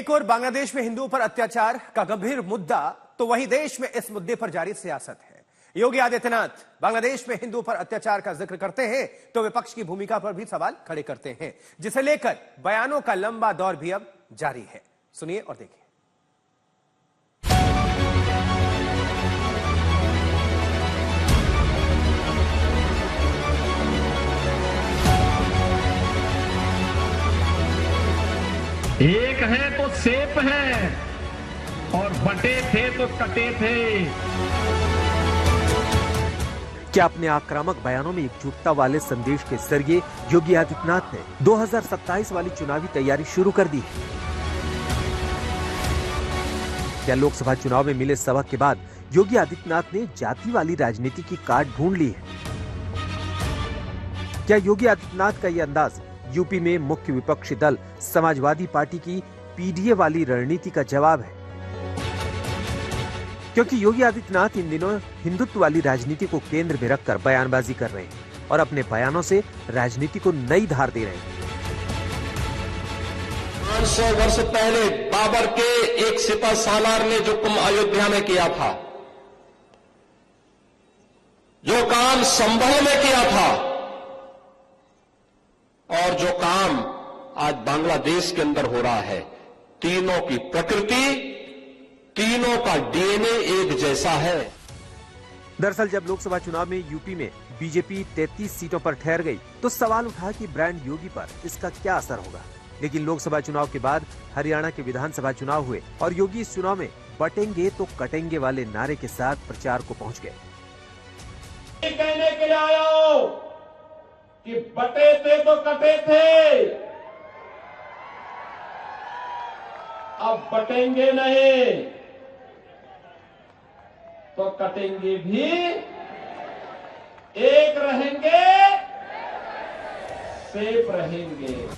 एक और बांग्लादेश में हिंदुओं पर अत्याचार का गंभीर मुद्दा, तो वहीं देश में इस मुद्दे पर जारी सियासत है। योगी आदित्यनाथ बांग्लादेश में हिंदुओं पर अत्याचार का जिक्र करते हैं तो विपक्ष की भूमिका पर भी सवाल खड़े करते हैं, जिसे लेकर बयानों का लंबा दौर भी अब जारी है। सुनिए और देखिए। एक है तो सेप है और बटे थे तो कटे थे। क्या अपने आक्रामक बयानों में एकजुटता वाले संदेश के जरिए योगी आदित्यनाथ ने 2027 वाली चुनावी तैयारी शुरू कर दी है? क्या लोकसभा चुनाव में मिले सबक के बाद योगी आदित्यनाथ ने जाति वाली राजनीति की काट ढूंढ ली है? क्या योगी आदित्यनाथ का यह अंदाज यूपी में मुख्य विपक्षी दल समाजवादी पार्टी की पीडीए वाली रणनीति का जवाब है? क्योंकि योगी आदित्यनाथ इन दिनों हिंदुत्व वाली राजनीति को केंद्र में रखकर बयानबाजी कर रहे हैं और अपने बयानों से राजनीति को नई धार दे रहे हैं। 500 वर्ष पहले बाबर के एक सिपह सालार ने जो कुंभ अयोध्या में किया था, जो काम संभल में किया था और जो काम आज बांग्लादेश के अंदर हो रहा है, तीनों की प्रकृति, तीनों का डीएनए एक जैसा है। दरअसल जब लोकसभा चुनाव में यूपी में बीजेपी 33 सीटों पर ठहर गई तो सवाल उठा कि ब्रांड योगी पर इसका क्या असर होगा। लेकिन लोकसभा चुनाव के बाद हरियाणा के विधानसभा चुनाव हुए और योगी इस चुनाव में बटेंगे तो कटेंगे वाले नारे के साथ प्रचार को पहुंच गए। कहने के लिए आया हूं कि बटे थे तो कटे थे, अब बटेंगे नहीं तो कटेंगे भी, एक रहेंगे सेफ रहेंगे।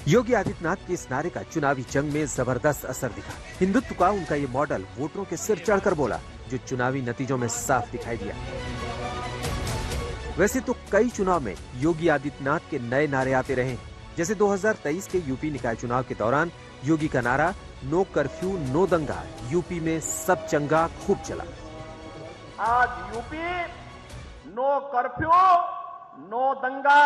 योगी आदित्यनाथ के इस नारे का चुनावी जंग में जबरदस्त असर दिखा। हिंदुत्व का उनका ये मॉडल वोटरों के सिर चढ़कर बोला, जो चुनावी नतीजों में साफ दिखाई दिया। वैसे तो कई चुनाव में योगी आदित्यनाथ के नए नारे आते रहे, जैसे 2023 के यूपी निकाय चुनाव के दौरान योगी का नारा नो कर्फ्यू नो दंगा, यूपी में सब चंगा खूब चला। आज यूपी नो कर्फ्यू नो दंगा,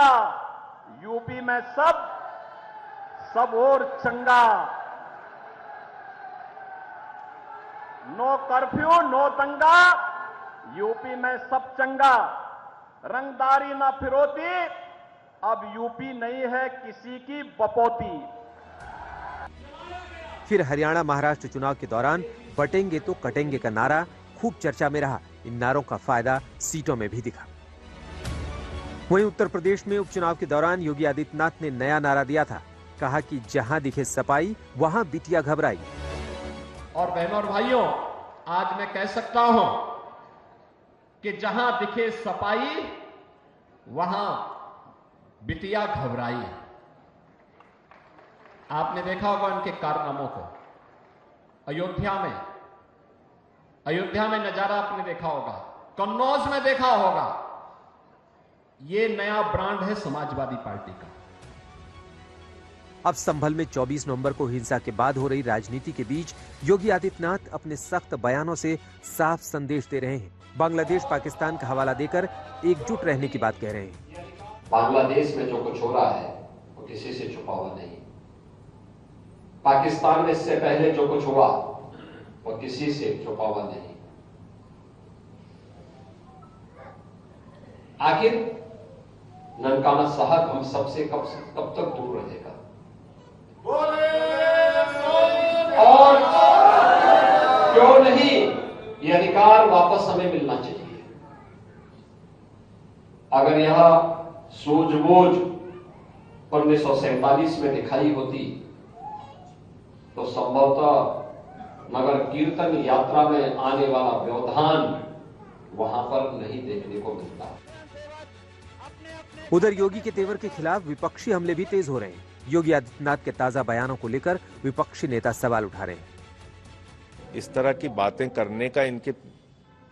यूपी में सब और चंगा। नो कर्फ्यू नो दंगा, यूपी में सब चंगा। रंगदारी ना फिरौती, अब यूपी नहीं है किसी की बपौती। फिर हरियाणा महाराष्ट्र चुनाव के दौरान बटेंगे तो कटेंगे का नारा खूब चर्चा में रहा। इन नारों का फायदा सीटों में भी दिखा। वहीं उत्तर प्रदेश में उपचुनाव के दौरान योगी आदित्यनाथ ने नया नारा दिया था, कहा कि जहां दिखे सपाई वहां बिटिया घबराई। और बहनों और भाइयों, आज मैं कह सकता हूं कि जहां दिखे सपाई वहां बिटिया घबराई। आपने देखा होगा उनके कारनामों को। अयोध्या में नजारा आपने देखा होगा, कन्नौज में देखा होगा। ये नया ब्रांड है समाजवादी पार्टी का। अब संभल में 24 नवंबर को हिंसा के बाद हो रही राजनीति के बीच योगी आदित्यनाथ अपने सख्त बयानों से साफ संदेश दे रहे हैं। बांग्लादेश पाकिस्तान का हवाला देकर एकजुट रहने की बात कह रहे हैं। बांग्लादेश में जो कुछ हो रहा है वो किसी से छुपा हुआ नहीं। पाकिस्तान में इससे पहले जो कुछ हुआ वो किसी से छुपा हुआ नहीं। आखिर ननकाना साहब हम सबसे कब तक दूर रहेगा? और क्यों नहीं, ये अधिकार वापस हमें मिलना चाहिए। अगर यह सूझबूझ 1947 में दिखाई होती तो संभवतः नगर कीर्तन यात्रा में आने वाला व्यवधान वहां पर नहीं देखने को मिलता। उधर योगी के तेवर के खिलाफ विपक्षी हमले भी तेज हो रहे हैं। योगी आदित्यनाथ के ताजा बयानों को लेकर विपक्षी नेता सवाल उठा रहे हैं। इस तरह की बातें करने का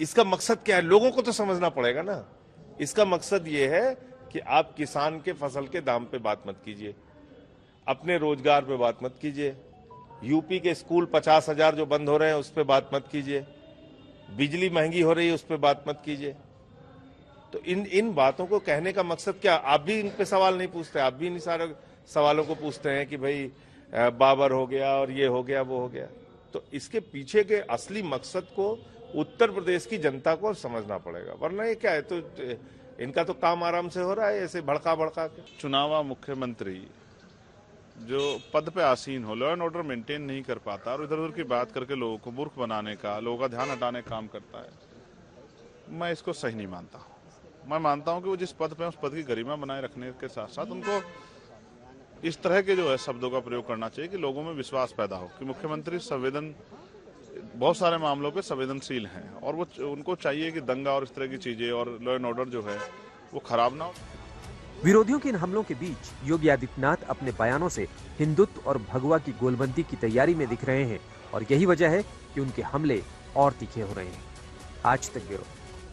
इसका मकसद क्या है, लोगों को तो समझना पड़ेगा ना। इसका मकसद ये है कि आप किसान के फसल के दाम पे बात मत कीजिए, अपने रोजगार पे बात मत कीजिए, यूपी के स्कूल 50,000 जो बंद हो रहे हैं उस पर बात मत कीजिए, बिजली महंगी हो रही है उस पर बात मत कीजिए। तो इन बातों को कहने का मकसद क्या? आप भी इन पे सवाल नहीं पूछते, आप भी इन सारे सवालों को पूछते हैं कि भाई बाबर हो गया और ये हो गया वो हो गया। तो इसके पीछे के असली मकसद को उत्तर प्रदेश की जनता को समझना पड़ेगा, वरना ये क्या है, तो इनका तो काम आराम से हो रहा है ऐसे भड़का भड़का के। चुनावा मुख्यमंत्री जो पद पे आसीन हो, लॉ एंड ऑर्डर मेंटेन नहीं कर पाता और इधर उधर की बात करके लोगों को मूर्ख बनाने का, लोगों का ध्यान हटाने का काम करता है, मैं इसको सही नहीं मानता। मैं मानता हूं कि वो जिस पद पे उस पद की गरिमा बनाए रखने के साथ साथ उनको इस तरह के जो है शब्दों का प्रयोग करना चाहिए कि लोगों में विश्वास पैदा हो कि मुख्यमंत्री बहुत सारे मामलों पे संवेदनशील हैं और वो उनको चाहिए कि दंगा और इस तरह की चीजें और लॉ एंड ऑर्डर जो है वो खराब ना हो। विरोधियों के इन हमलों के बीच योगी आदित्यनाथ अपने बयानों से हिंदुत्व और भगवा की गोलबंदी की तैयारी में दिख रहे हैं और यही वजह है कि उनके हमले और तीखे हो रहे हैं। आज तक ब्यूरो।